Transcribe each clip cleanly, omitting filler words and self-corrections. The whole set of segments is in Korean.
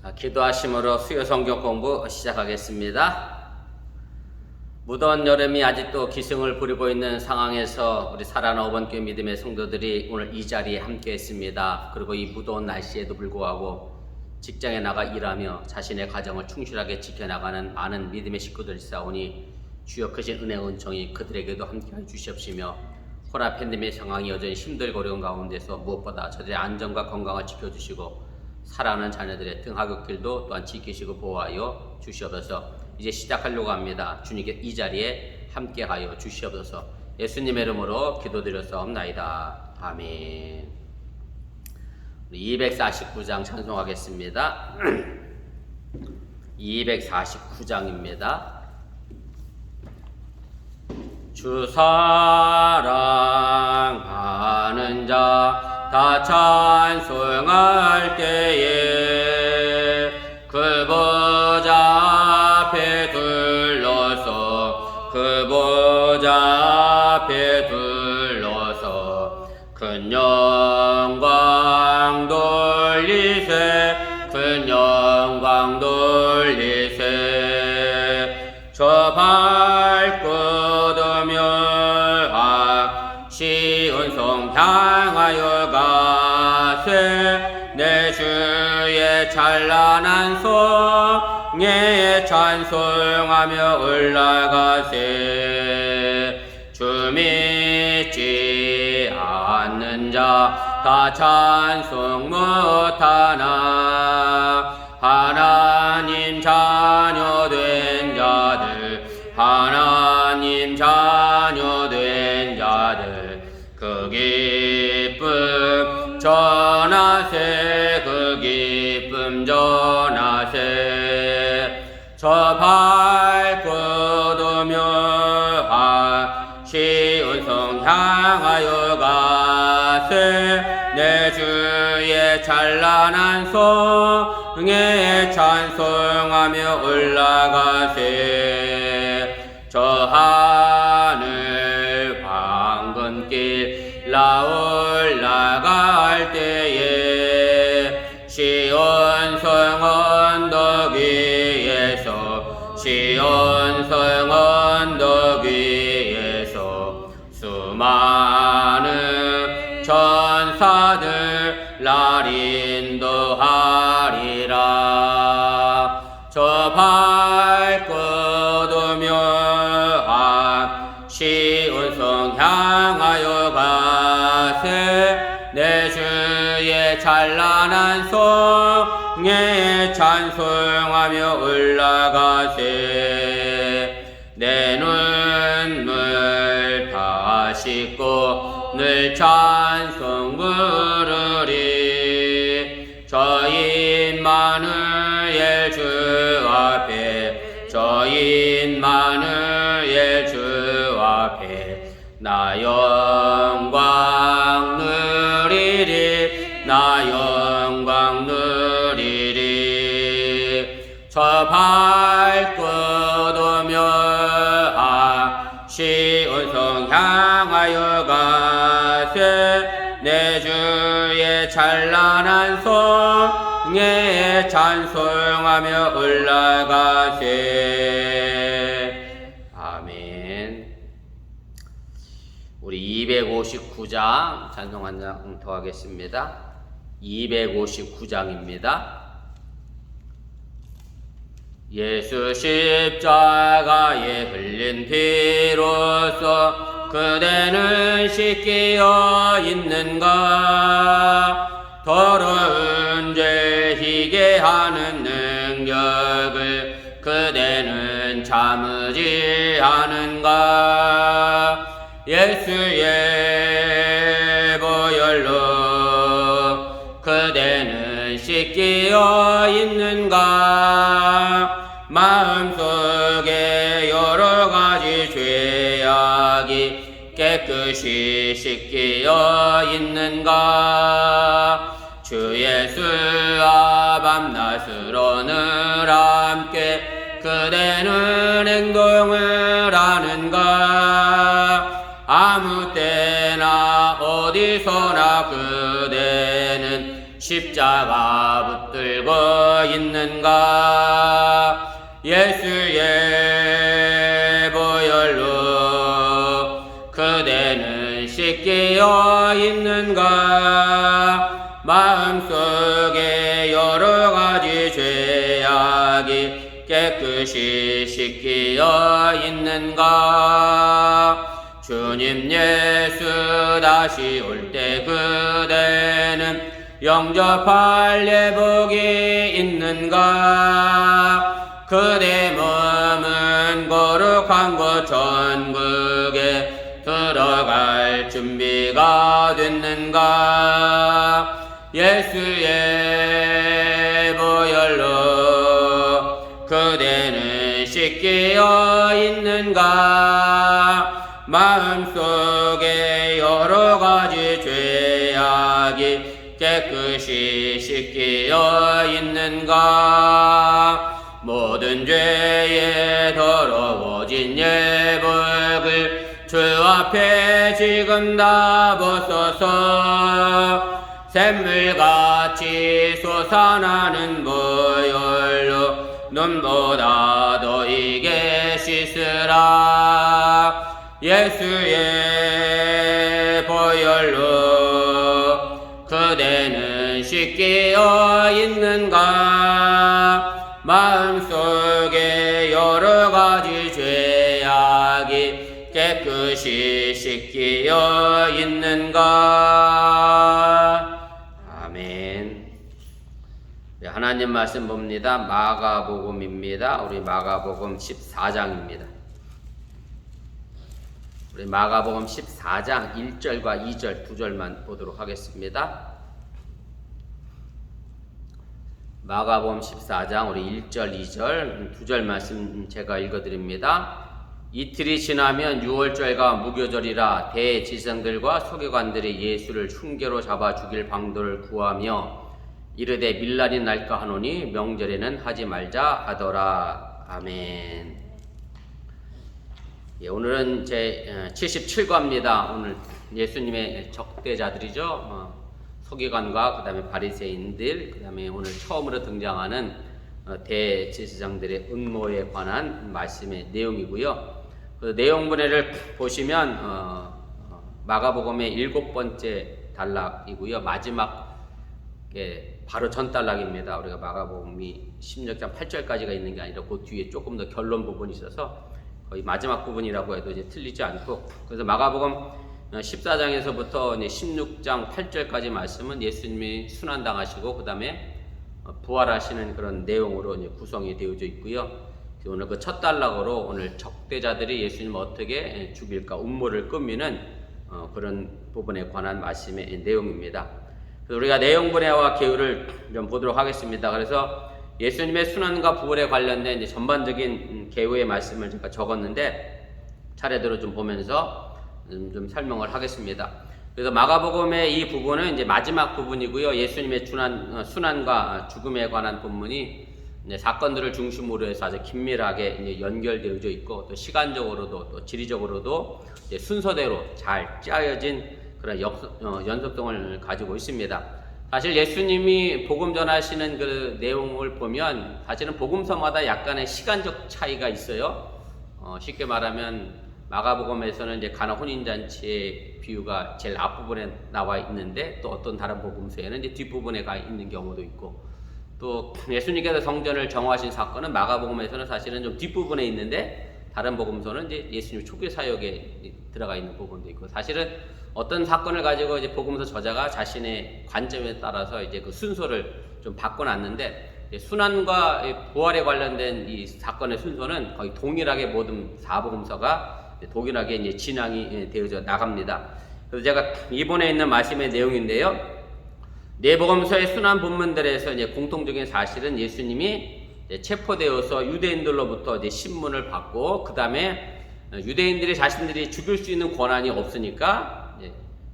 기도하심으로 수요 성경 공부 시작하겠습니다. 무더운 여름이 아직도 기승을 부리고 있는 상황에서 우리 사랑하는 어번교회 믿음의 성도들이 오늘 이 자리에 함께 했습니다. 그리고 이 무더운 날씨에도 불구하고 직장에 나가 일하며 자신의 가정을 충실하게 지켜나가는 많은 믿음의 식구들이 있사오니 주여 크신 은혜 은총이 그들에게도 함께해 주시옵시며 코로나 팬데믹 상황이 여전히 힘들고 어려운 가운데서 무엇보다 저들의 안전과 건강을 지켜주시고 사랑하는 자녀들의 등하굣길도 또한 지키시고 보호하여 주시옵소서. 이제 시작하려고 합니다. 주님께 이 자리에 함께하여 주시옵소서. 예수님의 이름으로 기도드렸사옵나이다. 아멘. 249장 찬송하겠습니다. 249장입니다. 주 사랑하는 자 다 찬송할 때에 그 보좌 앞에 둘러서 그 보좌 앞에 둘러서 큰 영광 돌리세 큰 영광 돌리세 저 밝고 시온 성 향하여 가세 내 주의 찬란한 성에 찬송하며 올라가세 주 믿지 않는 자 다 찬송 못하나 하나님 자녀 된 자들 하나님 자녀 된 자들 그 기쁨 전하세 그 기쁨 전하세 저 밝고 도묘한 시온 성 향하여 가세 내 주의 찬란한 성에 찬송하며 올라가세 저 하늘 황금길 올라갈 때에 시온 성 언덕 위에서 시온 성 언덕 위에서 수많은 천사들 날 인도하리라 저 밝고 도묘한 시온 성 향하여 가세 내 주의 찬란한 성에 찬송하며 올라가세 내 눈물 다 씻고 늘 찬송 부르리 저 임마누엘 주 앞에 저 임마누엘 주 앞에 나 영광 누리리 나 영광 누리리 저 밝고 도묘한 시온 성 향하여 가세 내 주의 찬란한 성에 찬송하며 올라가세 아멘. 우리 259장 찬송 한 장 더 하겠습니다. 259장입니다. 예수 십자가에 흘린 피로써 그대는 씻기어 있는가 더러운 죄 희게 하는 능력을 그대는 참으지 않은가 예수의 보혈로 그대는 씻기어 있는가 마음속에 여러가지 죄악이 깨끗이 씻기어 있는가 주 예수와 밤낮으로 늘 함께 그대는 행동을 하는가 아무 때나 어디서나 그대는 십자가 붙들고 있는가? 예수의 보혈로 그대는 씻기어 있는가? 마음속에 여러 가지 죄악이 깨끗이 씻기어 있는가? 주님 예수 다시 올 때 그대는 영접할 예복이 있는가? 그대 몸은 거룩한 곳 천국에 들어갈 준비가 됐는가? 예수의 보혈로 그대는 씻기어 있는가? 마음속에 여러 가지 죄악이 깨끗이 씻기어 있는가? 모든 죄에 더러워진 예복을 주 앞에 지금 다 벗어서 샘물같이 솟아나는 보혈로 눈보다 너희게 씻으라. 예수의 보혈로 그대는 씻기어 있는가? 마음속에 여러 가지 죄악이 깨끗이 씻기어 있는가? 아멘. 하나님 말씀 봅니다. 마가복음입니다. 우리 마가복음 14장입니다. 우리 마가복음 14장 1절과 2절 두 절만 보도록 하겠습니다. 마가복음 14장 우리 1절 2절 두 절 말씀 제가 읽어드립니다. 이틀이 지나면 유월절과 무교절이라 대지성들과 서기관들이 예수를 흉계로 잡아 죽일 방도를 구하며 이르되 밀란이 날까 하노니 명절에는 하지 말자 하더라. 아멘. 예, 오늘은 제 77과입니다. 오늘 예수님의 적대자들이죠. 서기관과 그 다음에 바리새인들, 그 다음에 오늘 처음으로 등장하는 대제사장들의 음모에 관한 말씀의 내용이고요. 그 내용분해를 보시면 마가복음의 7번째 단락이고요. 마지막 바로 전 단락입니다. 우리가 마가복음이 16장 8절까지가 있는 게 아니라 그 뒤에 조금 더 결론 부분이 있어서 거의 마지막 부분이라고 해도 이제 틀리지 않고, 그래서 마가복음 14장에서부터 이제 16장 8절까지 말씀은 예수님이 순환당하시고 그 다음에 부활하시는 그런 내용으로 이제 구성이 되어져 있고요. 오늘 그 첫 단락으로 오늘 적대자들이 예수님을 어떻게 죽일까 음모를 꾸미는 그런 부분에 관한 말씀의 내용입니다. 그래서 우리가 내용분해와 계율을 좀 보도록 하겠습니다. 그래서 예수님의 순환과 부활에 관련된 이제 전반적인 계율의 말씀을 제가 적었는데 차례대로 좀 보면서 좀 설명을 하겠습니다. 그래서 마가복음의 이 부분은 이제 마지막 부분이고요. 예수님의 순환과 죽음에 관한 본문이 이제 사건들을 중심으로 해서 아주 긴밀하게 이제 연결되어져 있고 또 시간적으로도 또 지리적으로도 이제 순서대로 잘 짜여진 그런 연속성을 가지고 있습니다. 사실 예수님이 복음 전하시는 그 내용을 보면 사실은 복음서마다 약간의 시간적 차이가 있어요. 쉽게 말하면 마가복음에서는 이제 가나 혼인잔치의 비유가 제일 앞부분에 나와 있는데 또 어떤 다른 복음서에는 이제 뒷부분에 가 있는 경우도 있고, 또 예수님께서 성전을 정화하신 사건은 마가복음에서는 사실은 좀 뒷부분에 있는데 다른 복음서는 이제 예수님 초기 사역에 들어가 있는 부분도 있고, 사실은 어떤 사건을 가지고 이제 복음서 저자가 자신의 관점에 따라서 이제 그 순서를 좀 바꿔놨는데 순환과 부활에 관련된 이 사건의 순서는 거의 동일하게 모든 사복음서가 동일하게 이제 진행이 되어져 나갑니다. 그래서 제가 이번에 있는 말씀의 내용인데요. 네 복음서의 순환 본문들에서 이제 공통적인 사실은 예수님이 체포되어서 유대인들로부터 이제 신문을 받고 그 다음에 유대인들이 자신들이 죽일 수 있는 권한이 없으니까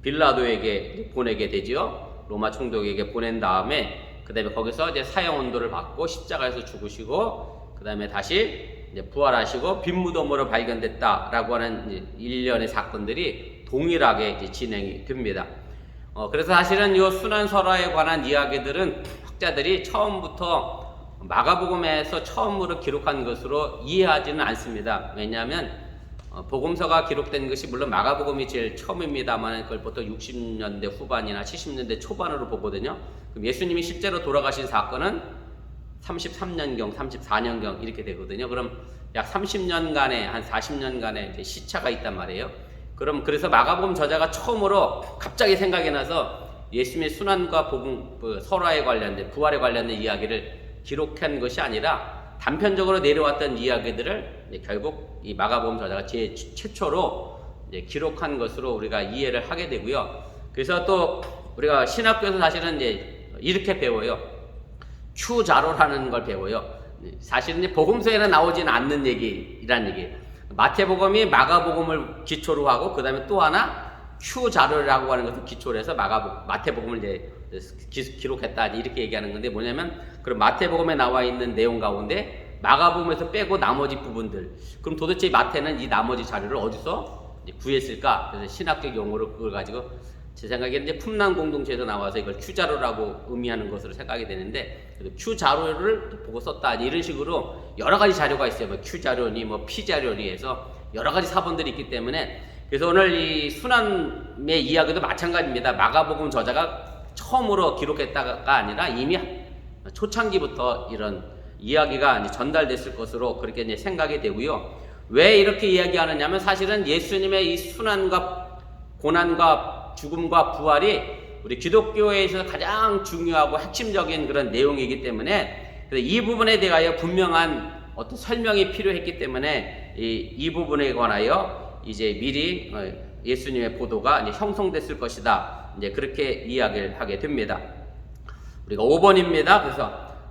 빌라도에게 보내게 되지요. 로마 총독에게 보낸 다음에 그 다음에 거기서 이제 사형 언도를 받고 십자가에서 죽으시고 그 다음에 다시 이제 부활하시고 빈 무덤으로 발견됐다라고 하는 일련의 사건들이 동일하게 이제 진행이 됩니다. 그래서 사실은 이 순환설화에 관한 이야기들은 학자들이 처음부터 마가복음에서 처음으로 기록한 것으로 이해하지는 않습니다. 왜냐하면 복음서가 기록된 것이 물론 마가복음이 제일 처음입니다만 그걸 보통 60년대 후반이나 70년대 초반으로 보거든요. 그럼 예수님이 실제로 돌아가신 사건은 33년경, 34년경 이렇게 되거든요. 그럼 약 30년간의 한 40년간의 이제 시차가 있단 말이에요. 그래서 마가복음 저자가 처음으로 갑자기 생각이 나서 예수님의 순환과 복음, 설화에 관련된 부활에 관련된 이야기를 기록한 것이 아니라 단편적으로 내려왔던 이야기들을 결국 이 마가복음 저자가 최초로 기록한 것으로 우리가 이해를 하게 되고요. 그래서 또 우리가 신학교에서 사실은 이제 이렇게 배워요. Q자료라는 걸 배워요. 사실은 이제 복음서에는 나오지는 않는 얘기란 얘기예요. 마태복음이 마가복음을 기초로 하고 그 다음에 또 하나 Q자료라고 하는 것을 기초로 해서 마태복음을 이제 기록했다 이렇게 얘기하는 건데 뭐냐면 그럼 마태복음에 나와 있는 내용 가운데 마가복음에서 빼고 나머지 부분들 그럼 도대체 마태는 이 나머지 자료를 어디서 구했을까? 그래서 신학적 용어로 그걸 가지고 제 생각에는 이제 풍랑 공동체에서 나와서 이걸 Q자료라고 의미하는 것으로 생각이 되는데 Q자료를 보고 썼다 이런 식으로 여러 가지 자료가 있어요. 뭐 Q자료니 뭐 P자료니 해서 여러 가지 사본들이 있기 때문에 그래서 오늘 이 순환의 이야기도 마찬가지입니다. 마가복음 저자가 처음으로 기록했다가 아니라 이미 초창기부터 이런 이야기가 이제 전달됐을 것으로 그렇게 이제 생각이 되고요. 왜 이렇게 이야기하느냐면 사실은 예수님의 이 순환과 고난과 죽음과 부활이 우리 기독교에 있어서 가장 중요하고 핵심적인 그런 내용이기 때문에 이 부분에 대하여 분명한 어떤 설명이 필요했기 때문에 이 부분에 관하여 이제 미리 예수님의 보도가 이제 형성됐을 것이다. 이제 그렇게 이야기를 하게 됩니다. 우리가 5번입니다.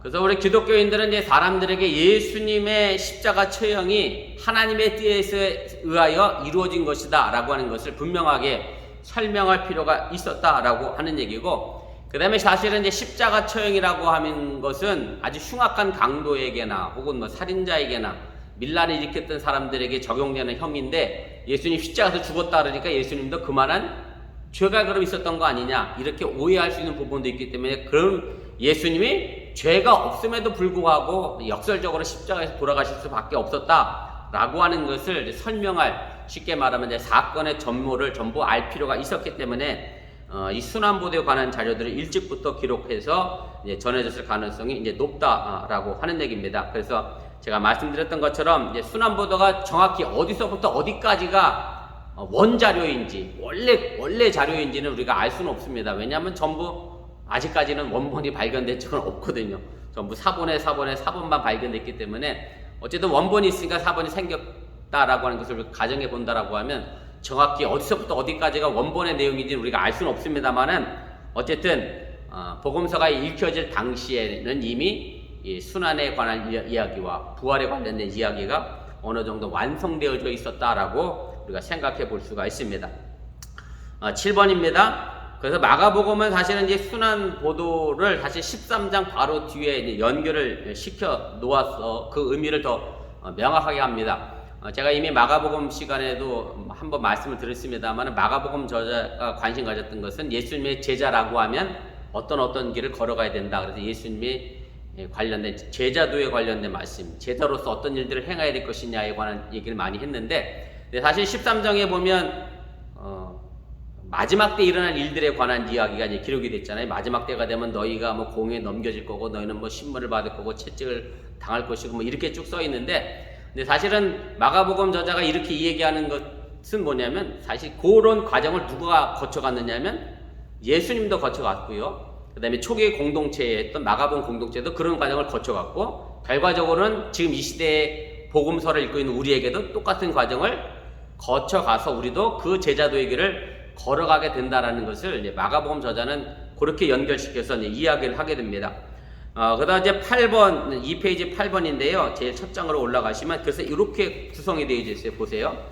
그래서 우리 기독교인들은 이제 사람들에게 예수님의 십자가 처형이 하나님의 뜻에 의하여 이루어진 것이다 라고 하는 것을 분명하게 설명할 필요가 있었다라고 하는 얘기고 그 다음에 사실은 이제 십자가 처형이라고 하는 것은 아주 흉악한 강도에게나 혹은 뭐 살인자에게나 밀란을 일으켰던 사람들에게 적용되는 형인데 예수님 십자가에서 죽었다 그러니까 예수님도 그만한 죄가 그럼 있었던 거 아니냐 이렇게 오해할 수 있는 부분도 있기 때문에 그런 예수님이 죄가 없음에도 불구하고 역설적으로 십자가에서 돌아가실 수밖에 없었다라고 하는 것을 설명할 쉽게 말하면 이제 사건의 전모를 전부 알 필요가 있었기 때문에 이 순환보도에 관한 자료들을 일찍부터 기록해서 이제 전해졌을 가능성이 이제 높다라고 하는 얘기입니다. 그래서 제가 말씀드렸던 것처럼 이제 순환보도가 정확히 어디서부터 어디까지가 원자료인지 원래 자료인지는 우리가 알 수는 없습니다. 왜냐하면 전부 아직까지는 원본이 발견된 적은 없거든요. 전부 사본만 발견됐기 때문에 어쨌든 원본이 있으니까 사본이 생겼다라고 하는 것을 가정해 본다라고 하면 정확히 어디서부터 어디까지가 원본의 내용인지는 우리가 알 수는 없습니다만은 어쨌든 복음서가 읽혀질 당시에는 이미 이 순환에 관한 이야기와 부활에 관련된 이야기가 어느 정도 완성되어져 있었다라고 우리가 생각해 볼 수가 있습니다. 7번입니다. 그래서 마가복음은 사실은 이제 순환 보도를 사실 13장 바로 뒤에 이제 연결을 시켜 놓아서 그 의미를 더 명확하게 합니다. 제가 이미 마가복음 시간에도 한번 말씀을 드렸습니다만 마가복음 저자가 관심 가졌던 것은 예수님의 제자라고 하면 어떤 길을 걸어가야 된다. 그래서 예수님이 관련된 제자도에 관련된 말씀, 제자로서 어떤 일들을 행해야 될 것이냐에 관한 얘기를 많이 했는데 사실 13장에 보면 마지막 때 일어날 일들에 관한 이야기가 이제 기록이 됐잖아요. 마지막 때가 되면 너희가 뭐 공에 넘겨질 거고 너희는 뭐 신문을 받을 거고 채찍을 당할 것이고 뭐 이렇게 쭉 써 있는데 근데 사실은 마가복음 저자가 이렇게 얘기하는 것은 뭐냐면 사실 그런 과정을 누가 거쳐갔느냐면 예수님도 거쳐갔고요. 그 다음에 초기 공동체에 했던 마가복음 공동체도 그런 과정을 거쳐갔고 결과적으로는 지금 이 시대에 복음서를 읽고 있는 우리에게도 똑같은 과정을 거쳐가서 우리도 그 제자도의 길을 걸어가게 된다라는 것을 이제 마가복음 저자는 그렇게 연결시켜서 이제 이야기를 하게 됩니다. 그 다음 이제 8번, 2페이지 8번인데요. 제일 첫 장으로 올라가시면 그래서 이렇게 구성이 되어 있어요. 보세요.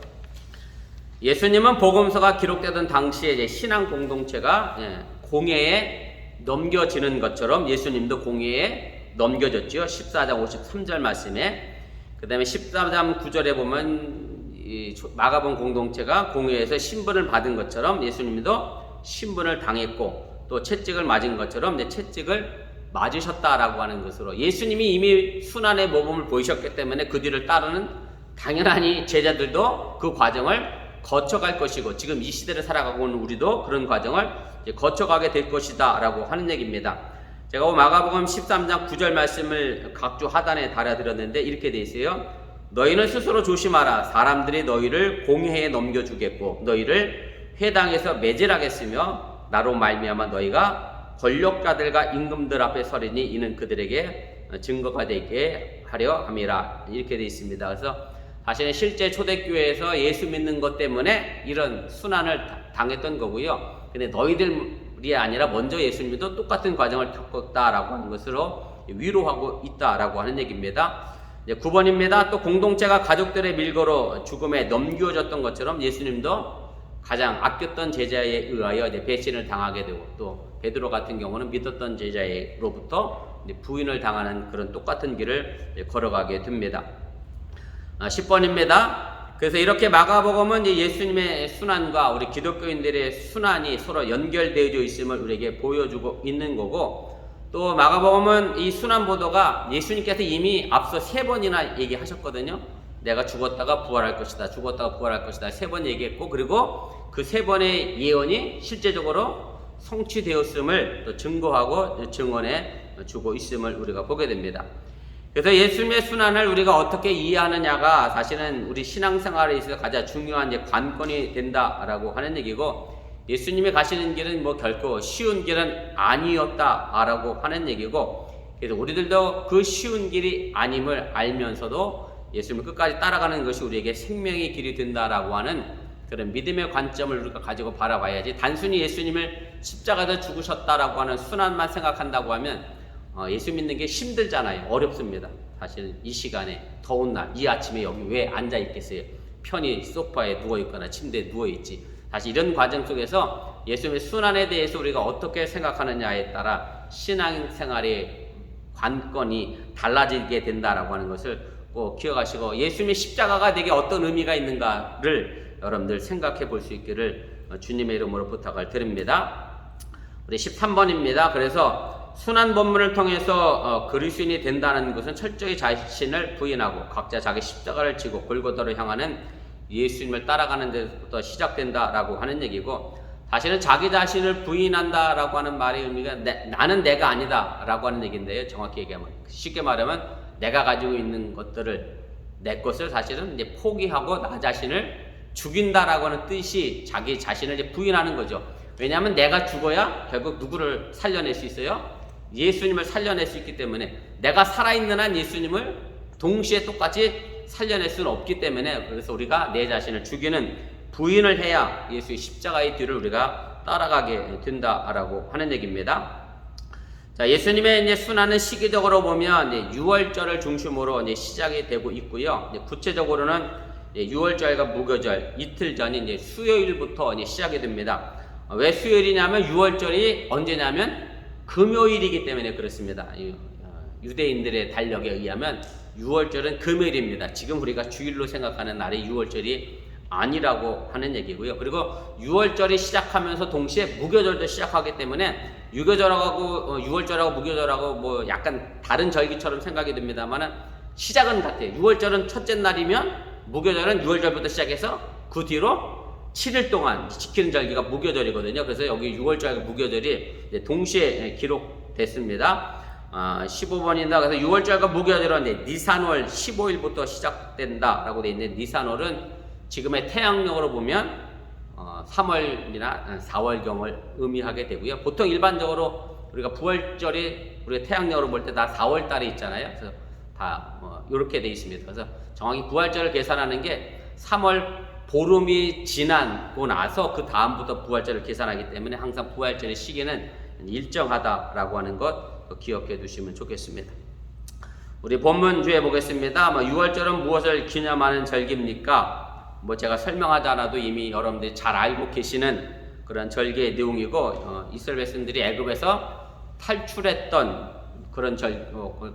예수님은 복음서가 기록되던 당시에 이제 신앙 공동체가 공회에 넘겨지는 것처럼 예수님도 공회에 넘겨졌죠. 14장 53절 말씀에. 그 다음에 14장 9절에 보면 이 마가복음 공동체가 공회에서 신분을 받은 것처럼 예수님도 신분을 당했고 또 채찍을 맞은 것처럼 이제 채찍을 맞으셨다라고 하는 것으로 예수님이 이미 순환의 모범을 보이셨기 때문에 그 뒤를 따르는 당연히 제자들도 그 과정을 거쳐갈 것이고 지금 이 시대를 살아가고 있는 우리도 그런 과정을 거쳐가게 될 것이다 라고 하는 얘기입니다. 제가 마가복음 13장 9절 말씀을 각주 하단에 달아드렸는데 이렇게 돼 있어요. 너희는 스스로 조심하라. 사람들이 너희를 공회에 넘겨주겠고 너희를 회당에서 매질하겠으며 나로 말미암아 너희가 권력자들과 임금들 앞에 서리니 이는 그들에게 증거가 되게 하려 함이라. 이렇게 돼 있습니다. 그래서 사실은 실제 초대교회에서 예수 믿는 것 때문에 이런 순환을 당했던 거고요. 근데 너희들이 아니라 먼저 예수님도 똑같은 과정을 겪었다라고 하는 것으로 위로하고 있다라고 하는 얘기입니다. 9번입니다. 또 공동체가 가족들의 밀고로 죽음에 넘겨졌던 것처럼 예수님도 가장 아꼈던 제자에 의하여 배신을 당하게 되고 또 베드로 같은 경우는 믿었던 제자로부터 부인을 당하는 그런 똑같은 길을 걸어가게 됩니다. 10번입니다. 그래서 이렇게 마가복음은 예수님의 순환과 우리 기독교인들의 순환이 서로 연결되어져 있음을 우리에게 보여주고 있는 거고 또 마가복음은 이 순환 보도가 예수님께서 이미 앞서 3번이나 얘기하셨거든요. 내가 죽었다가 부활할 것이다. 죽었다가 부활할 것이다. 3번 얘기했고 그리고 그 3번의 예언이 실제적으로 성취되었음을 또 증거하고 증언해 주고 있음을 우리가 보게 됩니다. 그래서 예수님의 순환을 우리가 어떻게 이해하느냐가 사실은 우리 신앙생활에 있어서 가장 중요한 관건이 된다라고 하는 얘기고 예수님이 가시는 길은 결코 쉬운 길은 아니었다라고 하는 얘기고 그래서 우리들도 그 쉬운 길이 아님을 알면서도 예수님을 끝까지 따라가는 것이 우리에게 생명의 길이 된다라고 하는 그런 믿음의 관점을 우리가 가지고 바라봐야지 단순히 예수님을 십자가에서 죽으셨다라고 하는 순환만 생각한다고 하면 예수 믿는 게 힘들잖아요. 어렵습니다. 사실 이 시간에 더운 날, 이 아침에 여기 왜 앉아 있겠어요? 편히 소파에 누워 있거나 침대에 누워 있지. 사실 이런 과정 속에서 예수님의 순환에 대해서 우리가 어떻게 생각하느냐에 따라 신앙생활의 관건이 달라지게 된다라고 하는 것을 꼭 기억하시고 예수님의 십자가가 내게 어떤 의미가 있는가를 여러분들 생각해 볼 수 있기를 주님의 이름으로 부탁을 드립니다. 우리 13번입니다. 그래서 순환 본문을 통해서 그리스도인이 된다는 것은 철저히 자신을 부인하고 각자 자기 십자가를 지고 골고다로 향하는 예수님을 따라가는 데서부터 시작된다라고 하는 얘기고 사실은 자기 자신을 부인한다라고 하는 말의 의미가 나는 내가 아니다라고 하는 얘기인데요. 정확히 얘기하면 쉽게 말하면 내가 가지고 있는 것들을 내 것을 사실은 이제 포기하고 나 자신을 죽인다라고 하는 뜻이 자기 자신을 이제 부인하는 거죠. 왜냐하면 내가 죽어야 결국 누구를 살려낼 수 있어요? 예수님을 살려낼 수 있기 때문에 내가 살아있는 한 예수님을 동시에 똑같이 살려낼 수는 없기 때문에 그래서 우리가 내 자신을 죽이는 부인을 해야 예수의 십자가의 뒤를 우리가 따라가게 된다라고 하는 얘기입니다. 자, 예수님의 이제 순환은 시기적으로 보면 이제 6월절을 중심으로 이제 시작이 되고 있고요. 이제 구체적으로는 6월절과 무교절 이틀 전인 이제 수요일부터 이제 시작이 됩니다. 왜 수요일이냐면 6월절이 언제냐면 금요일이기 때문에 그렇습니다. 유대인들의 달력에 의하면 6월절은 금요일입니다. 지금 우리가 주일로 생각하는 날이 6월절이 아니라고 하는 얘기고요. 그리고 6월절이 시작하면서 동시에 무교절도 시작하기 때문에 유교절하고 6월절하고 무교절하고 약간 다른 절기처럼 생각이 듭니다만 시작은 같아요. 6월절은 첫째 날이면 무교절은 6월절부터 시작해서 그 뒤로 7일 동안 지키는 절기가 무교절이거든요. 그래서 여기 6월절과 무교절이 동시에 기록됐습니다. 15번입니다. 그래서 6월절과 무교절은 니산월 15일부터 시작된다라고 되어 있는데 니산월은 지금의 태양력으로 보면 3월이나 4월경을 의미하게 되고요. 보통 일반적으로 우리가 부활절이 우리가 태양력으로 볼 때 다 4월 달에 있잖아요. 그래서 다 이렇게 되어 있습니다. 그래서 정확히 부활절을 계산하는 게 3월 보름이 지나고 나서 그 다음부터 부활절을 계산하기 때문에 항상 부활절의 시기는 일정하다라고 하는 것 기억해 두시면 좋겠습니다. 우리 본문주에 보겠습니다. 6월절은 무엇을 기념하는 절기입니까? 제가 설명하지 않아도 이미 여러분들이 잘 알고 계시는 그런 절기의 내용이고 이스라엘 백성들이 애굽에서 탈출했던 그런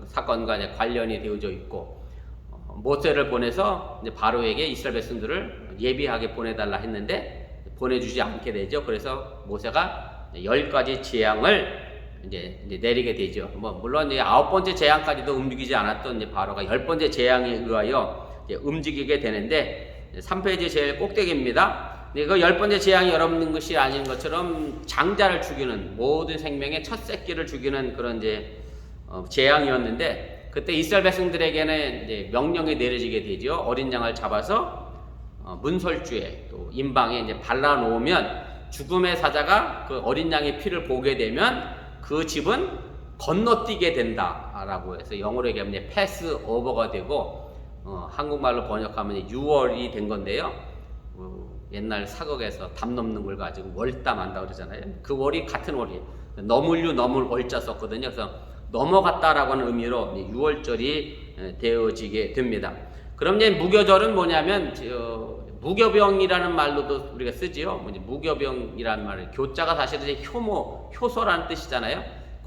사건과 관련이 되어져 있고 모세를 보내서 이제 바로에게 이스라엘 백성들을 예비하게 보내달라 했는데 보내주지 않게 되죠. 그래서 모세가 10가지 재앙을 이제 내리게 되죠. 물론 이제 9번째 재앙까지도 움직이지 않았던 이제 바로가 10번째 재앙에 의하여 이제 움직이게 되는데 3페이지 제일 꼭대기입니다. 그 10번째 재앙이 여러분 것이 아닌 것처럼 장자를 죽이는 모든 생명의 첫 새끼를 죽이는 그런 이제 재앙이었는데 그때 이스라엘 백성들에게는 이제 명령이 내려지게 되죠. 어린 양을 잡아서 문설주에 또 임방에 이제 발라 놓으면 죽음의 사자가 그 어린 양의 피를 보게 되면 그 집은 건너뛰게 된다라고 해서 영어로 얘기하면 패스 오버가 되고 한국말로 번역하면 유월이 된 건데요. 옛날 사극에서 담 넘는 걸 가지고 월담한다 그러잖아요. 그 월이 같은 월이에요. 넘을류 넘을 월자 썼거든요. 그래서 넘어갔다라고 하는 의미로 유월절이 되어지게 됩니다. 그럼 이제 무교절은 뭐냐면 무교병이라는 말로도 우리가 쓰지요. 무교병이라는 말을 교자가 사실은 이제 효소라는 뜻이잖아요.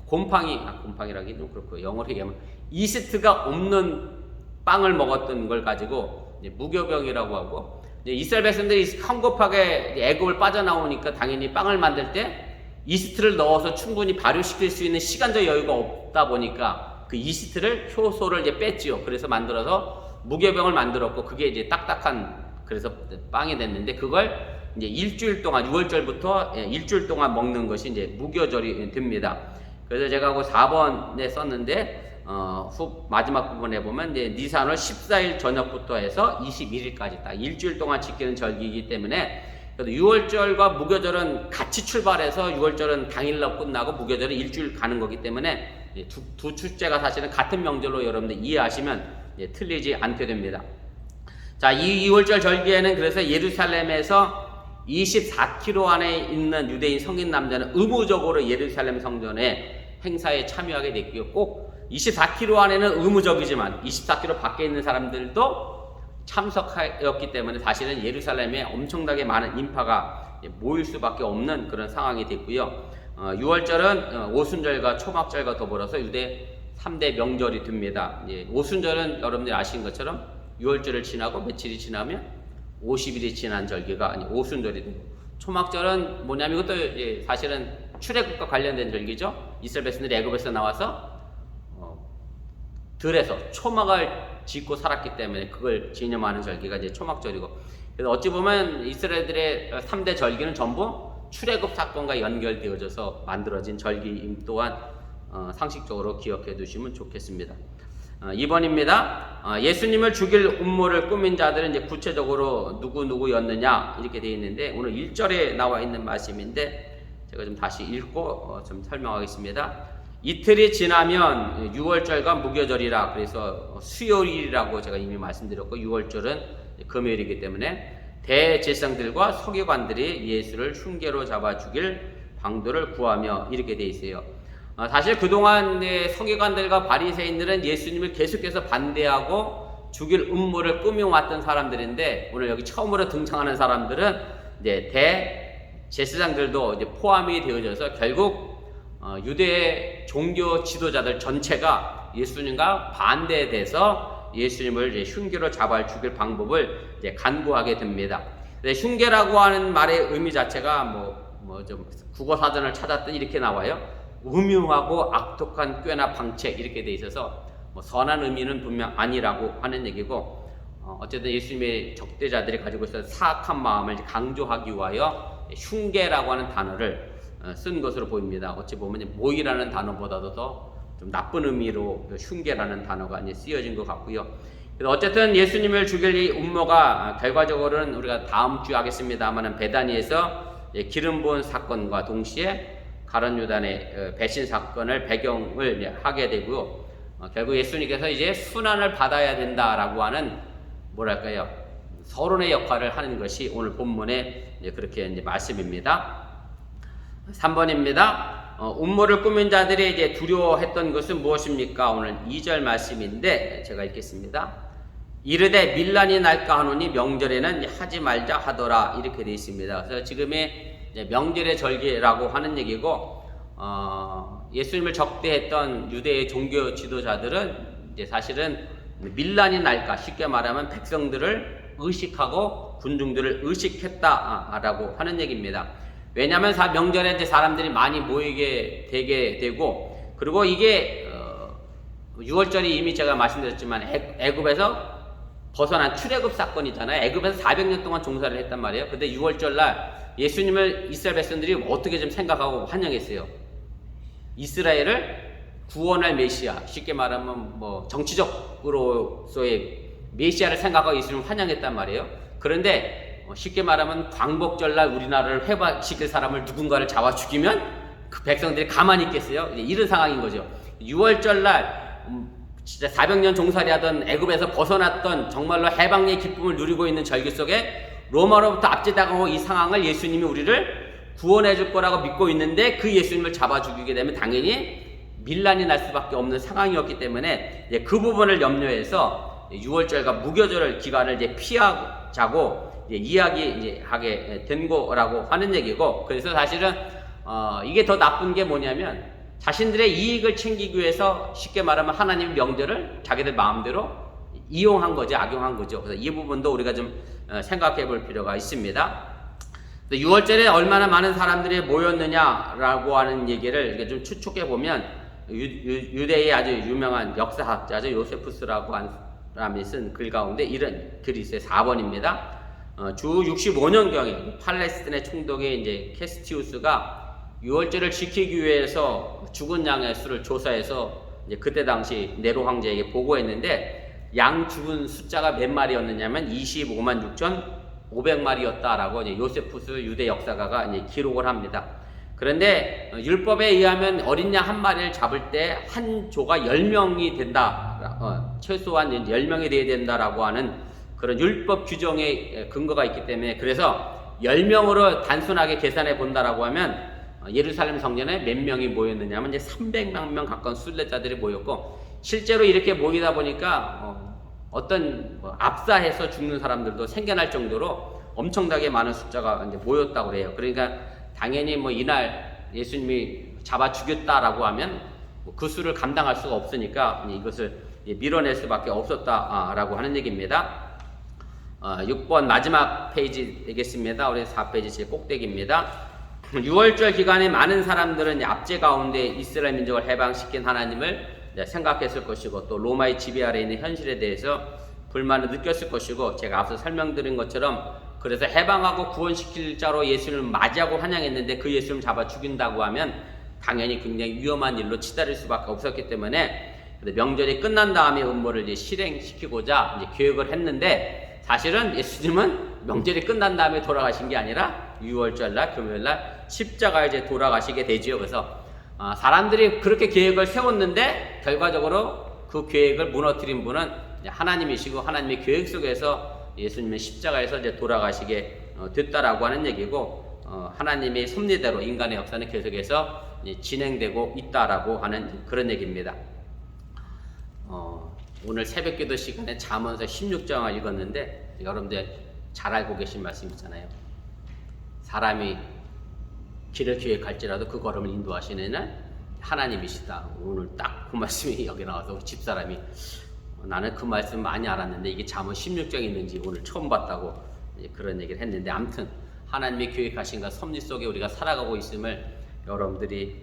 곰팡이라기 좀 그렇고 영어로 얘기하면 이스트가 없는 빵을 먹었던 걸 가지고 이제 무교병이라고 하고 이제 이스라엘 백성들이 성급하게 애굽을 빠져나오니까 당연히 빵을 만들 때 이스트를 넣어서 충분히 발효시킬 수 있는 시간적 여유가 없다 보니까 그 이스트를 효소를 이제 뺐지요. 그래서 만들어서 무교병을 만들었고 그게 이제 딱딱한 그래서 빵이 됐는데 그걸 이제 일주일 동안 6월절부터 일주일 동안 먹는 것이 이제 무교절이 됩니다. 그래서 제가 그 4번에 썼는데 마지막 부분에 보면 이제 니산월 14일 저녁부터 해서 21일까지 딱 일주일 동안 지키는 절기이기 때문에 그래도 6월절과 무교절은 같이 출발해서 6월절은 당일날 끝나고 무교절은 일주일 가는 거기 때문에 두 축제가 사실은 같은 명절로 여러분들 이해하시면 틀리지 않게 됩니다. 자, 이 2월절 절기에는 그래서 예루살렘에서 24km 안에 있는 유대인 성인 남자는 의무적으로 예루살렘 성전에 행사에 참여하게 됐고요. 꼭 24km 안에는 의무적이지만 24km 밖에 있는 사람들도 참석하였기 때문에 사실은 예루살렘에 엄청나게 많은 인파가 모일 수밖에 없는 그런 상황이 됐고요. 6월절은 오순절과 초막절과 더불어서 유대 3대 명절이 됩니다. 오순절은 여러분들이 아시는 것처럼 6월절을 지나고 며칠이 지나면 50일이 지난 절기가 아니 오순절이 되고 초막절은 뭐냐면 이것도 사실은 출애굽과 관련된 절기죠. 이스라엘 백성들이 애굽에서 나와서 들에서 초막을 짓고 살았기 때문에 그걸 기념하는 절기가 이제 초막절이고 그래서 어찌 보면 이스라엘들의 3대 절기는 전부 출애굽 사건과 연결되어져서 만들어진 절기임 또한 상식적으로 기억해 두시면 좋겠습니다. 2번입니다. 예수님을 죽일 음모를 꾸민 자들은 이제 구체적으로 누구였느냐 이렇게 되어 있는데 오늘 1절에 나와 있는 말씀인데 제가 좀 다시 읽고 좀 설명하겠습니다. 이틀이 지나면 6월절과 무교절이라 그래서 수요일이라고 제가 이미 말씀드렸고 6월절은 금요일이기 때문에 대제사장들과 서기관들이 예수를 흉계로 잡아 죽일 방도를 구하며 이렇게 되어 있어요. 사실 그동안 서기관들과 바리새인들은 예수님을 계속해서 반대하고 죽일 음모를 꾸며왔던 사람들인데 오늘 여기 처음으로 등장하는 사람들은 이제 대제사장들도 이제 포함이 되어져서 결국 유대 종교 지도자들 전체가 예수님과 반대돼서 예수님을 이제 흉계로 잡아 죽일 방법을 이제 간구하게 됩니다. 흉계라고 하는 말의 의미 자체가 좀 국어 사전을 찾았더니 이렇게 나와요. 음흉하고 악독한 꾀나 방책 이렇게 돼 있어서 선한 의미는 분명 아니라고 하는 얘기고 어쨌든 예수님의 적대자들이 가지고 있었던 사악한 마음을 강조하기 위하여 흉계라고 하는 단어를 쓴 것으로 보입니다. 어찌 보면 모의라는 단어보다도 더 좀 나쁜 의미로 흉계라는 단어가 이제 쓰여진 것 같고요. 그래서 어쨌든 예수님을 죽일 이 음모가 결과적으로는 우리가 다음 주에 하겠습니다만은 베다니에서 기름 부은 사건과 동시에 가룟 유다의 배신 사건을 배경을 하게 되고요. 결국 예수님께서 이제 순환을 받아야 된다라고 하는 뭐랄까요 서론의 역할을 하는 것이 오늘 본문의 그렇게 이제 말씀입니다. 3번입니다. 음모를 꾸민 자들이 이제 두려워했던 것은 무엇입니까? 오늘 2절 말씀인데 제가 읽겠습니다. 이르되 밀란이 날까 하노니 명절에는 하지 말자 하더라 이렇게 되어 있습니다. 그래서 지금의 명절의 절기라고 하는 얘기고 예수님을 적대했던 유대의 종교 지도자들은 이제 사실은 밀란이 날까 쉽게 말하면 백성들을 의식하고 군중들을 의식했다라고 하는 얘기입니다. 왜냐하면 명절에 이제 사람들이 많이 모이게 되게 되고, 그리고 이게 6월절이 이미 제가 말씀드렸지만 애굽에서 벗어난 출애굽 사건이잖아요. 애굽에서 400년 동안 종사를 했단 말이에요. 근데 6월절 날 예수님을 이스라엘 백성들이 어떻게 좀 생각하고 환영했어요. 이스라엘을 구원할 메시아, 쉽게 말하면 뭐 정치적으로서의 메시아를 생각하고 예수님을 환영했단 말이에요. 그런데 쉽게 말하면 광복절날 우리나라를 회복시킬 사람을 누군가를 잡아 죽이면 그 백성들이 가만히 있겠어요? 이런 상황인 거죠. 6월절날 진짜 400년 종살이 하던 애굽에서 벗어났던 정말로 해방의 기쁨을 누리고 있는 절기 속에 로마로부터 압제당하고 이 상황을 예수님이 우리를 구원해 줄 거라고 믿고 있는데, 그 예수님을 잡아 죽이게 되면 당연히 밀란이 날 수밖에 없는 상황이었기 때문에 그 부분을 염려해서 6월절과 무교절 기간을 피하자고 이야기하게 된 거라고 하는 얘기고, 그래서 사실은 이게 더 나쁜 게 뭐냐면 자신들의 이익을 챙기기 위해서 쉽게 말하면 하나님의 명절을 자기들 마음대로 이용한 거죠, 악용한 거죠. 그래서 이 부분도 우리가 좀 생각해 볼 필요가 있습니다. 6월절에 얼마나 많은 사람들이 모였느냐라고 하는 얘기를 이렇게 좀 추측해 보면 유대의 아주 유명한 역사학자죠, 요세푸스라고 하는 사람이 쓴 글 가운데 이런 글이 있어요. 4번입니다. 주 65년경에 팔레스틴의 총독의 이제 캐스티우스가 6월절을 지키기 위해서 죽은 양의 수를 조사해서 이제 그때 당시 네로 황제에게 보고했는데, 양 죽은 숫자가 몇 마리였느냐면 25만 6,500마리였다라고 이제 요세푸스 유대 역사가가 이제 기록을 합니다. 그런데 율법에 의하면 어린 양 한 마리를 잡을 때 한 조가 10명이 된다, 최소한 10명이 돼야 된다라고 하는 그런 율법 규정의 근거가 있기 때문에, 그래서 10명으로 단순하게 계산해 본다라고 하면 예루살렘 성전에 몇 명이 모였느냐면 이제 300만 명 가까운 순례자들이 모였고, 실제로 이렇게 모이다 보니까 어떤 압사해서 죽는 사람들도 생겨날 정도로 엄청나게 많은 숫자가 이제 모였다고 그래요. 그러니까 당연히 이날 예수님이 잡아 죽였다라고 하면 그 수를 감당할 수가 없으니까 이것을 밀어낼 수밖에 없었다라고 하는 얘기입니다. 6번 마지막 페이지 되겠습니다. 우리 4페이지 제 꼭대기입니다. 6월절 기간에 많은 사람들은 압제 가운데 이스라엘 민족을 해방시킨 하나님을 생각했을 것이고, 또 로마의 지배 아래 있는 현실에 대해서 불만을 느꼈을 것이고, 제가 앞서 설명드린 것처럼 그래서 해방하고 구원시킬 자로 예수님을 맞이하고 환영했는데 그 예수님을 잡아 죽인다고 하면 당연히 굉장히 위험한 일로 치달을 수밖에 없었기 때문에 명절이 끝난 다음에 음모를 이제 실행시키고자 이제 계획을 했는데, 사실은 예수님은 명절이 끝난 다음에 돌아가신 게 아니라 6월절날 금요일날 십자가에 이제 돌아가시게 되지요. 그래서 사람들이 그렇게 계획을 세웠는데 결과적으로 그 계획을 무너뜨린 분은 하나님이시고, 하나님의 계획 속에서 예수님의 십자가에서 이제 돌아가시게 됐다라고 하는 얘기고, 하나님의 섭리대로 인간의 역사는 계속해서 진행되고 있다라고 하는 그런 얘기입니다. 오늘 새벽기도 시간에 잠언서 16장을 읽었는데, 여러분들 잘 알고 계신 말씀이잖아요. 사람이 길을 기획할지라도 그 걸음을 인도하시는 이는 하나님이시다. 오늘 딱 그 말씀이 여기 나와서 우리 집사람이 나는 그 말씀 많이 알았는데 이게 잠언 16장이 있는지 오늘 처음 봤다고 그런 얘기를 했는데, 아무튼 하나님의 계획하신 섭리 속에 우리가 살아가고 있음을 여러분들이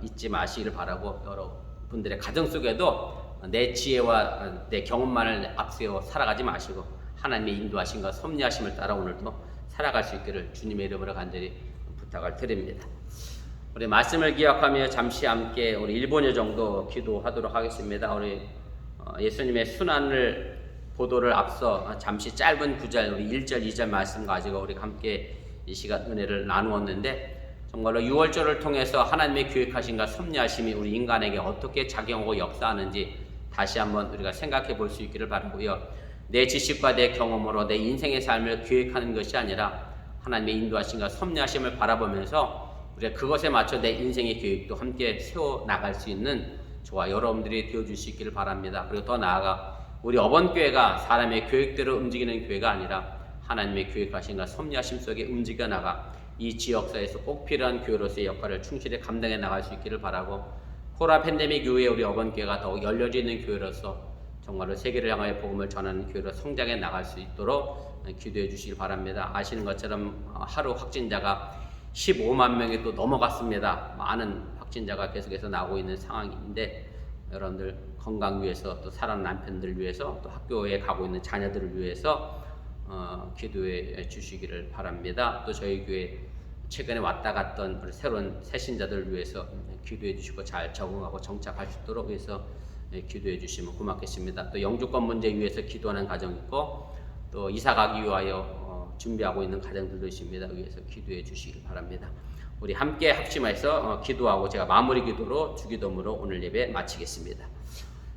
잊지 마시기를 바라고, 여러분들의 가정 속에도 내 지혜와 내 경험만을 앞세워 살아가지 마시고 하나님의 인도하심과 섭리하심을 따라 오늘도 살아갈 수 있기를 주님의 이름으로 간절히 부탁을 드립니다. 우리 말씀을 기억하며 잠시 함께 우리 1분여 정도 기도하도록 하겠습니다. 우리 예수님의 순환을 보도를 앞서 잠시 짧은 구절, 우리 1절, 2절 말씀 가지고 우리 함께 이 시간 은혜를 나누었는데, 정말로 6월절을 통해서 하나님의 계획하심과 섭리하심이 우리 인간에게 어떻게 작용하고 역사하는지 다시 한번 우리가 생각해 볼 수 있기를 바라고요. 내 지식과 내 경험으로 내 인생의 삶을 계획하는 것이 아니라 하나님의 인도하심과 섭리하심을 바라보면서 우리가 그것에 맞춰 내 인생의 계획도 함께 세워 나갈 수 있는 저와 여러분들이 되어줄 수 있기를 바랍니다. 그리고 더 나아가 우리 어번교회가 사람의 계획대로 움직이는 교회가 아니라 하나님의 계획하심과 섭리하심 속에 움직여 나가 이 지역사에서 꼭 필요한 교회로서의 역할을 충실히 감당해 나갈 수 있기를 바라고, 코로나 팬데믹 이후에 우리 어번교회가 더욱 열려져 있는 교회로서 정말로 세계를 향하여 복음을 전하는 교회로 성장해 나갈 수 있도록 기도해 주시길 바랍니다. 아시는 것처럼 하루 확진자가 15만 명이 또 넘어갔습니다. 많은 확진자가 계속해서 나오고 있는 상황인데 여러분들 건강 위해서, 또 사랑하는 남편들 위해서, 또 학교에 가고 있는 자녀들을 위해서 기도해 주시기를 바랍니다. 또 저희 교회 최근에 왔다 갔던 우리 새로운 새신자들을 위해서 기도해 주시고 잘 적응하고 정착할 수 있도록 해서 기도해 주시면 고맙겠습니다. 또 영주권 문제 위해서 기도하는 가정 있고, 또 이사 가기 위하여 준비하고 있는 가정들도 있습니다. 위해서 기도해 주시길 바랍니다. 우리 함께 합심해서 기도하고 제가 마무리 기도로 주기도문으로 오늘 예배 마치겠습니다.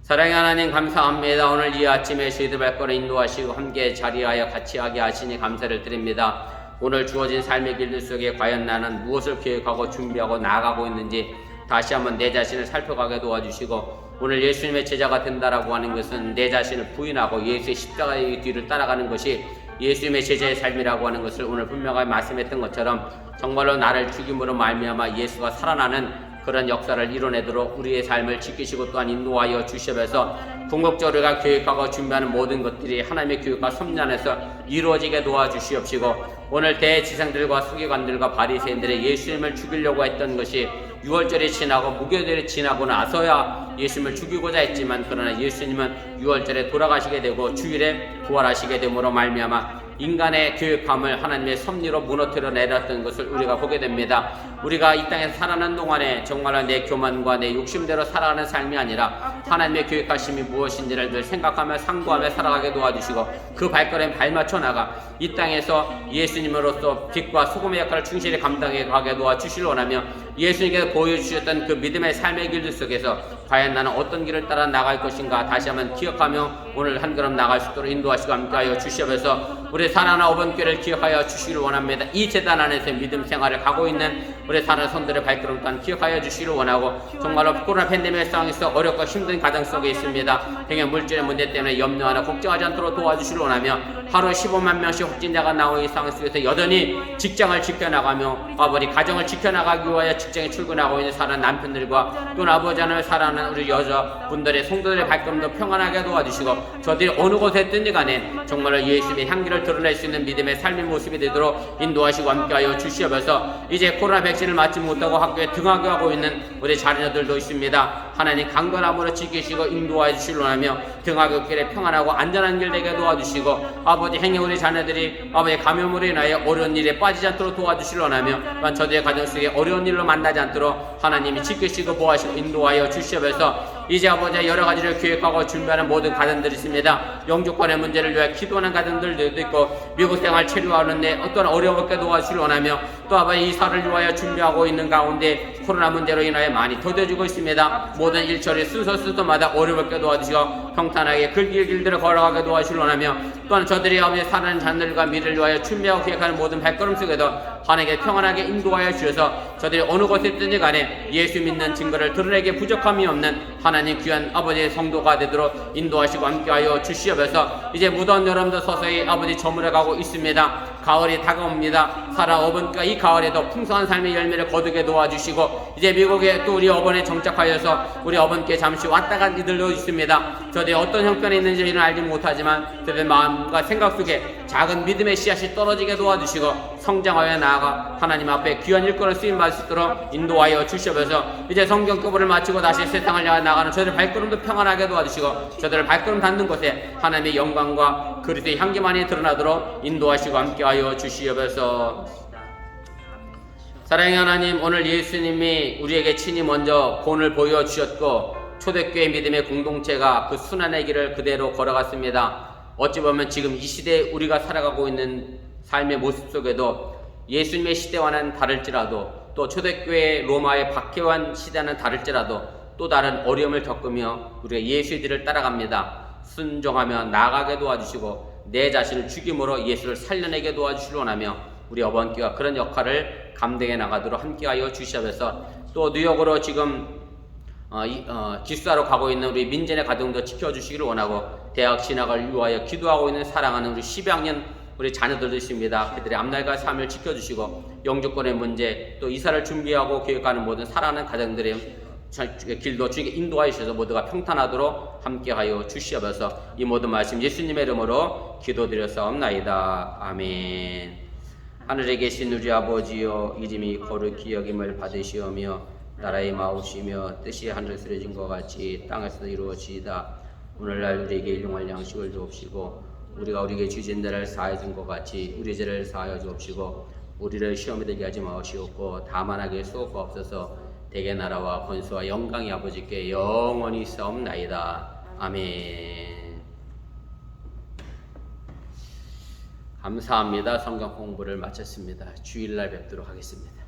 사랑의 하나님, 감사합니다. 오늘 이 아침에 저희들 발걸음 인도하시고 함께 자리하여 같이 하게 하시니 감사를 드립니다. 오늘 주어진 삶의 길들 속에 과연 나는 무엇을 계획하고 준비하고 나아가고 있는지 다시 한번 내 자신을 살펴가게 도와주시고, 오늘 예수님의 제자가 된다라고 하는 것은 내 자신을 부인하고 예수의 십자가의 뒤를 따라가는 것이 예수님의 제자의 삶이라고 하는 것을 오늘 분명하게 말씀했던 것처럼 정말로 나를 죽임으로 말미암아 예수가 살아나는 그런 역사를 이뤄내도록 우리의 삶을 지키시고 또한 인도하여 주시면서 궁극적으로 우리가 계획하고 준비하는 모든 것들이 하나님의 교육과 섭리 안에서 이루어지게 도와주시옵시고, 오늘 대지상들과 서기관들과 바리새인들의 예수님을 죽이려고 했던 것이 6월절이 지나고 무교절이 지나고 나서야 예수님을 죽이고자 했지만, 그러나 예수님은 6월절에 돌아가시게 되고 주일에 부활하시게 됨으로 말미암아 인간의 교육함을 하나님의 섭리로 무너뜨려 내렸던 것을 우리가 보게 됩니다. 우리가 이 땅에서 살아가는 동안에 정말로 내 교만과 내 욕심대로 살아가는 삶이 아니라 하나님의 교육하심이 무엇인지를 늘 생각하며 상고하며 살아가게 도와주시고, 그 발걸음에 발맞춰 나가 이 땅에서 예수님으로서 빛과 소금의 역할을 충실히 감당해 가게 도와주시길 원하며, 예수님께서 보여주셨던 그 믿음의 삶의 길들 속에서 과연 나는 어떤 길을 따라 나갈 것인가 다시 한번 기억하며 오늘 한 걸음 나갈 수 있도록 인도하시고 함께하여 주시옵소서. 우리 사랑하는 어번교회를 기억하여 주시기를 원합니다. 이 재단 안에서 믿음 생활을 가고 있는 우리 사랑하는 손들의 발걸음 또한 기억하여 주시기를 원하고, 정말로 코로나 팬데믹 상황에서 어렵고 힘든 가정 속에 있습니다. 행여 물질의 문제 때문에 염려하나 걱정하지 않도록 도와주시기를 원하며, 하루 15만 명씩 확진자가 나오는 이 상황 속에서 여전히 직장을 지켜나가며 아버지 가정을 지켜나가기 위하여 직장에 출근하고 있는 사랑하는 남편들과 또 아버지 하나님을 사랑하는 우리 여자분들의 성도들의 발걸음도 평안하게 도와주시고, 저들이 어느 곳에 있든지 간에 정말로 예수님의 향기를 드러낼 수 있는 믿음의 삶의 모습이 되도록 인도하시고 함께하여 주시옵소서. 이제 코로나 백신을 맞지 못하고 학교에 등하교하고 있는 우리 자녀들도 있습니다. 하나님 강건함으로 지키시고 인도하여 주시길 원하며 등하교길에 평안하고 안전한 길 되게 도와주시고, 아버지 행여 우리 자녀들이 아버지 감염으로 인하여 어려운 일에 빠지지 않도록 도와주시길 원하며, 또한 저들의 가정 속에 어려운 일로 만나지 않도록 하나님이 지키시고 보호하시고 인도하여 주시옵소서. 이제 아버지 여러 가지를 계획하고 준비하는 모든 가정들이 있습니다. 영주권의 문제를 위해 기도하는 가정들도 있고, 미국 생활 체류하는데 어떤 어려움을 도와주시길 원하며, 또 아버지 이사를 위하여 준비하고 있는 가운데 코로나 문제로 인하여 많이 더뎌지고 있습니다. 모든 일처리 순서마다 어려움을 도와주시고 평탄하게 그 길들을 걸어가게 도와주시길 원하며, 또한 저들이 아버지 사는 자들과 미래를 위하여 준비하고 계획하는 모든 발걸음 속에도 하나님께 평안하게 인도하여 주셔서 저들이 어느 곳에 있든지 간에 예수 믿는 증거를 드러내게 부족함이 없는 하나님 귀한 아버지의 성도가 되도록 인도하시고 함께하여 주시옵소서. 이제 무더운 여름도 서서히 아버지 저물어가고 있습니다. 가을이 다가옵니다. 사랑 어번과 이 가을에도 풍성한 삶의 열매를 거두게 도와주시고, 이제 미국에 또 우리 어번에 정착하여서 우리 어번께 잠시 왔다 간 이들도 있습니다. 저들이 어떤 형편에 있는지는 알지 못하지만 저들의 마음과 생각 속에 작은 믿음의 씨앗이 떨어지게 도와주시고 성장하여 나아가 하나님 앞에 귀한 일꾼을 쓰임받을 수 있도록 인도하여 주시옵소서. 이제 성경 공부를 마치고 다시 세상을 향해 나가는 저들의 발걸음도 평안하게 도와주시고, 저들의 발걸음 닿는 곳에 하나님의 영광과 그리스도의 향기만이 드러나도록 인도하시고 함께하여 주시옵소서. 사랑의 하나님, 오늘 예수님이 우리에게 친히 먼저 본을 보여주셨고 초대교회 믿음의 공동체가 그 순환의 길을 그대로 걸어갔습니다. 어찌 보면 지금 이 시대에 우리가 살아가고 있는 삶의 모습 속에도 예수님의 시대와는 다를지라도, 또 초대교회 로마의 박해한 시대와는 다를지라도 또 다른 어려움을 겪으며 우리가 예수의 길을 따라갑니다. 순종하며 나아가게 도와주시고 내 자신을 죽임으로 예수를 살려내게 도와주시길 원하며, 우리 어번교가 그런 역할을 감당해 나가도록 함께하여 주시옵소서. 또 뉴욕으로 지금 기숙사로 가고 있는 우리 민진의 가정도 지켜주시기를 원하고, 대학 진학을 위하여 기도하고 있는 사랑하는 우리 12학년 우리 자녀들도 있습니다. 그들의 앞날과 삶을 지켜주시고, 영주권의 문제 또 이사를 준비하고 계획하는 모든 사랑하는 가정들의 길도 주님께 인도하여 주셔서 모두가 평탄하도록 함께하여 주시옵소서. 이 모든 말씀 예수님의 이름으로 기도드렸사옵나이다. 아멘. 하늘에 계신 우리 아버지여, 이름이 거룩히 여김을 받으시오며 나라의 마옵시며 뜻이 하늘에서 이루어진 것 같이 땅에서도 이루어지이다. 오늘날 우리에게 일용할 양식을 주옵시고 우리가 우리에게 죄진 자를 사하여 준 것 같이 우리 죄를 사하여 주옵시고 우리를 시험에 들게 하지 마시옵고 다만 하게 수고없어서 대개 나라와 권수와 영광이 아버지께 영원히 있사옵나이다. 아멘. 감사합니다. 성경 공부를 마쳤습니다. 주일날 뵙도록 하겠습니다.